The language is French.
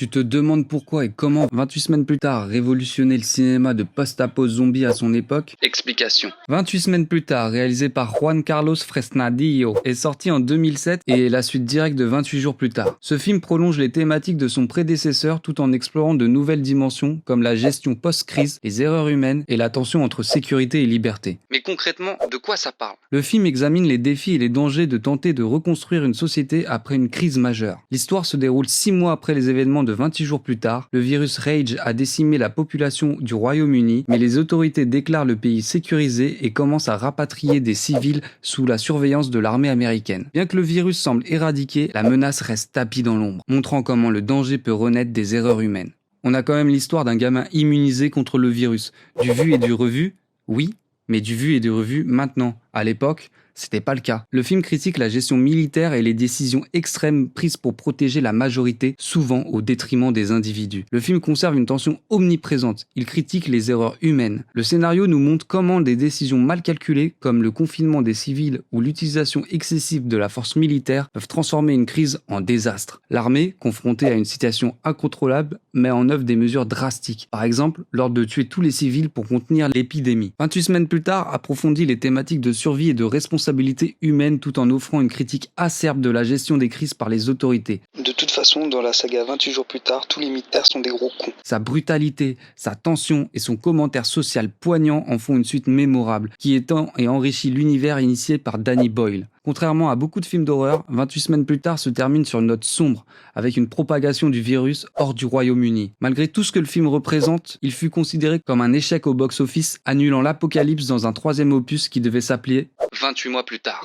Tu te demandes pourquoi et comment 28 semaines plus tard révolutionner le cinéma de post-apo zombie à son époque? Explication. 28 semaines plus tard, réalisé par Juan Carlos Fresnadillo, est sorti en 2007 et est la suite directe de 28 jours plus tard. Ce film prolonge les thématiques de son prédécesseur tout en explorant de nouvelles dimensions comme la gestion post-crise, les erreurs humaines et la tension entre sécurité et liberté. Mais concrètement, de quoi ça parle? Le film examine les défis et les dangers de tenter de reconstruire une société après une crise majeure. L'histoire se déroule 6 mois après les événements de 28 jours plus tard. Le virus Rage a décimé la population du Royaume-Uni, mais les autorités déclarent le pays sécurisé et commencent à rapatrier des civils sous la surveillance de l'armée américaine. Bien que le virus semble éradiqué, la menace reste tapie dans l'ombre, montrant comment le danger peut renaître des erreurs humaines. On a quand même l'histoire d'un gamin immunisé contre le virus. Du vu et du revu, oui, mais du vu et du revu maintenant. À l'époque, c'était pas le cas. Le film critique la gestion militaire et les décisions extrêmes prises pour protéger la majorité, souvent au détriment des individus. Le film conserve une tension omniprésente. Il critique les erreurs humaines. Le scénario nous montre comment des décisions mal calculées, comme le confinement des civils ou l'utilisation excessive de la force militaire, peuvent transformer une crise en désastre. L'armée, confrontée à une situation incontrôlable, met en œuvre des mesures drastiques. Par exemple, l'ordre de tuer tous les civils pour contenir l'épidémie. 28 semaines plus tard, approfondit les thématiques de survie et de responsabilité humaine tout en offrant une critique acerbe de la gestion des crises par les autorités. De toute façon, dans la saga 28 jours plus tard, tous les militaires sont des gros cons. Sa brutalité, sa tension et son commentaire social poignant en font une suite mémorable, qui étend et enrichit l'univers initié par Danny Boyle. Contrairement à beaucoup de films d'horreur, 28 semaines plus tard se termine sur une note sombre, avec une propagation du virus hors du Royaume-Uni. Malgré tout ce que le film représente, il fut considéré comme un échec au box-office, annulant l'apocalypse dans un troisième opus qui devait s'appeler 28 mois plus tard.